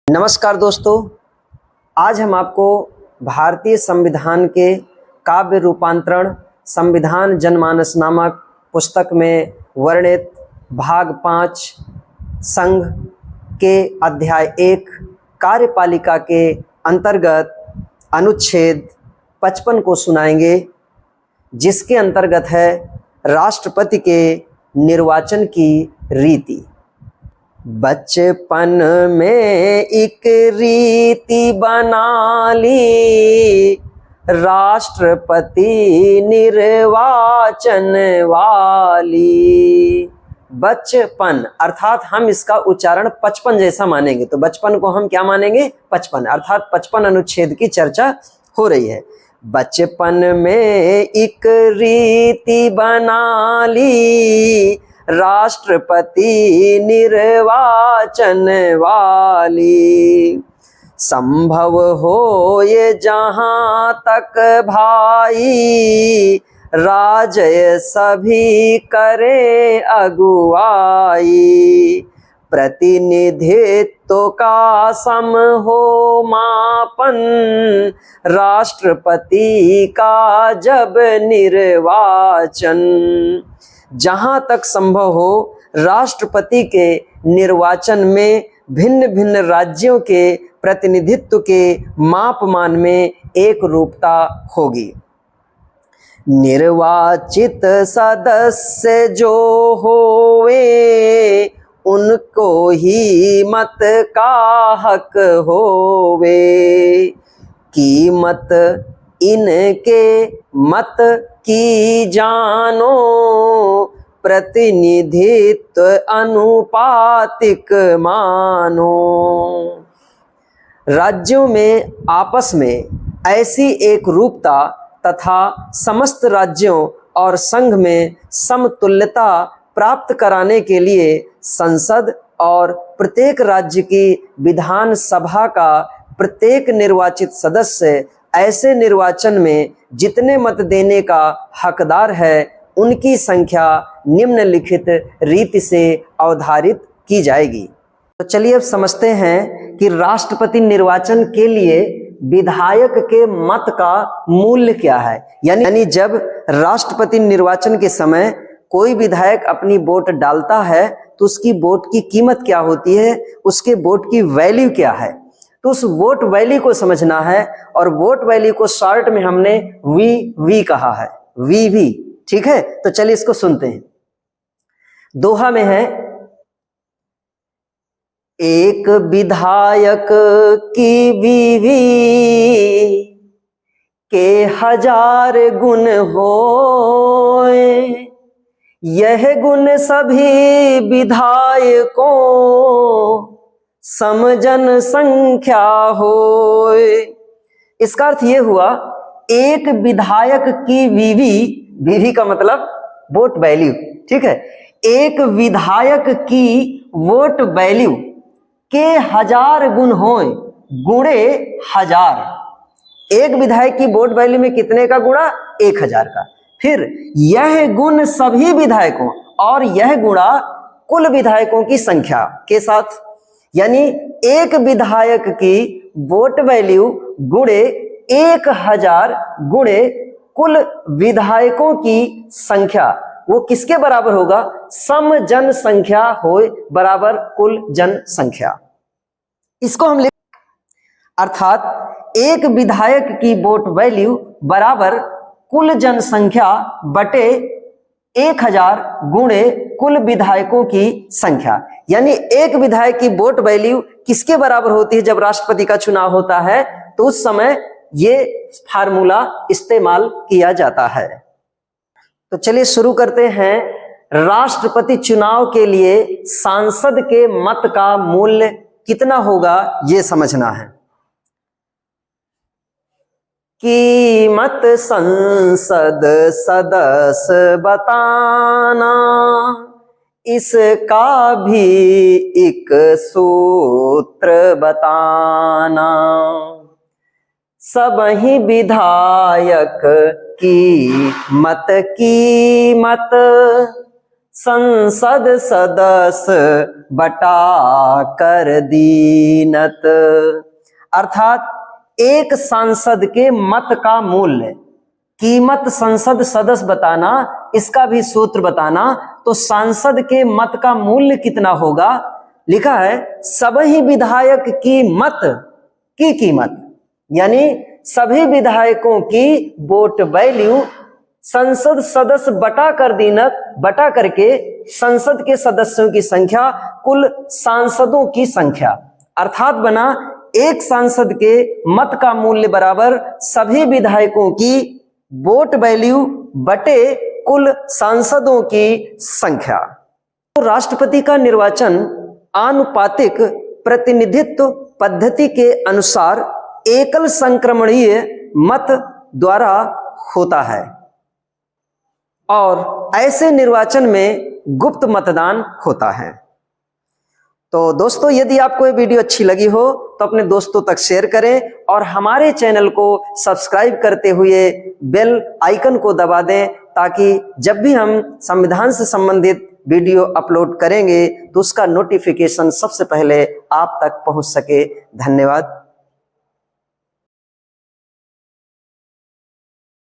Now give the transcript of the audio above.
नमस्कार दोस्तों, आज हम आपको भारतीय संविधान के काव्य रूपांतरण संविधान जनमानस नामक पुस्तक में वर्णित भाग 5 संघ के अध्याय 1 कार्यपालिका के अंतर्गत अनुच्छेद 55 को सुनाएंगे, जिसके अंतर्गत है राष्ट्रपति के निर्वाचन की रीति। बचपन में एक रीति बना ली राष्ट्रपति निर्वाचन वाली। बचपन अर्थात हम इसका उच्चारण 55 जैसा मानेंगे, तो बचपन को हम क्या मानेंगे? 55 अर्थात 55 अनुच्छेद की चर्चा हो रही है। बचपन में एक रीति बना ली राष्ट्रपति निर्वाचन वाली। संभव हो ये जहाँ तक भाई, राजय सभी करे अगुवाई। प्रतिनिधित्व का सम हो मापन, राष्ट्रपति का जब निर्वाचन। जहाँ तक संभव हो राष्ट्रपति के निर्वाचन में भिन्न भिन्न राज्यों के प्रतिनिधित्व के मापमान में एक रूपता होगी। निर्वाचित सदस्य जो होवे, उनको ही मत का हक होवे। कीमत इनके मत की जानो, प्रतिनिधित्व अनुपातिक मानो। राज्यों में आपस में ऐसी एक रूपता तथा समस्त राज्यों और संघ में समतुल्यता प्राप्त कराने के लिए संसद और प्रत्येक राज्य की विधान सभा का प्रत्येक निर्वाचित सदस्य ऐसे निर्वाचन में जितने मत देने का हकदार है, उनकी संख्या निम्नलिखित रीति से अवधारित की जाएगी। तो चलिए अब समझते हैं कि राष्ट्रपति निर्वाचन के लिए विधायक के मत का मूल्य क्या है। यानी जब राष्ट्रपति निर्वाचन के समय कोई विधायक अपनी वोट डालता है तो उसकी वोट की कीमत क्या होती है, उसके वोट की वैल्यू क्या है। तो उस वोट वैल्यू को समझना है, और वोट वैल्यू को शॉर्ट में हमने वी कहा है, वी। ठीक है, तो चलिए इसको सुनते हैं। दोहा में है, एक विधायक की वीवी के 1000 गुण होए, यह गुण सभी विधायकों समजन संख्या होए। इसका अर्थ यह हुआ, एक विधायक की वीवी का मतलब वोट वैल्यू। ठीक है, एक विधायक की वोट वैल्यू के 1000 गुण होए, गुणे 1000। एक विधायक की वोट वैल्यू में कितने का गुणा? 1000 का। फिर यह गुण सभी विधायकों, और यह गुणा कुल विधायकों की संख्या के साथ। यानी एक विधायक की वोट वैल्यू गुणे 1000 गुणे कुल विधायकों की संख्या, वो किसके बराबर होगा? सम जनसंख्या होए बराबर कुल जनसंख्या। इसको हम लिख, अर्थात एक विधायक की वोट वैल्यू बराबर कुल जनसंख्या बटे 1000 गुणे कुल विधायकों की संख्या। यानी एक विधायक की वोट वैल्यू किसके बराबर होती है जब राष्ट्रपति का चुनाव होता है? तो उस समय ये फार्मूला इस्तेमाल किया जाता है। तो चलिए शुरू करते हैं। राष्ट्रपति चुनाव के लिए सांसद के मत का मूल्य कितना होगा, ये समझना है। कीमत संसद सदस्य बताना, इसका भी एक सूत्र बताना। सब ही विधायक की मत संसद सदस्य बटा कर दीनत। अर्थात एक सांसद के मत का मूल्य, कीमत संसद सदस्य बताना, इसका भी सूत्र बताना। तो सांसद के मत का मूल्य कितना होगा, लिखा है सभी विधायक की मत की कीमत, यानी सभी विधायकों की वोट वैल्यू संसद सदस्य बटा कर दीनत, बटा करके संसद के सदस्यों की संख्या कुल सांसदों की संख्या। अर्थात बना एक सांसद के मत का मूल्य बराबर सभी विधायकों की वोट वैल्यू बटे कुल सांसदों की संख्या। तो राष्ट्रपति का निर्वाचन आनुपातिक प्रतिनिधित्व पद्धति के अनुसार एकल संक्रमणीय मत द्वारा होता है और ऐसे निर्वाचन में गुप्त मतदान होता है। तो दोस्तों, यदि आपको ये वीडियो अच्छी लगी हो तो अपने दोस्तों तक शेयर करें और हमारे चैनल को सब्सक्राइब करते हुए बेल आइकन को दबा दें, ताकि जब भी हम संविधान से संबंधित वीडियो अपलोड करेंगे तो उसका नोटिफिकेशन सबसे पहले आप तक पहुंच सके। धन्यवाद।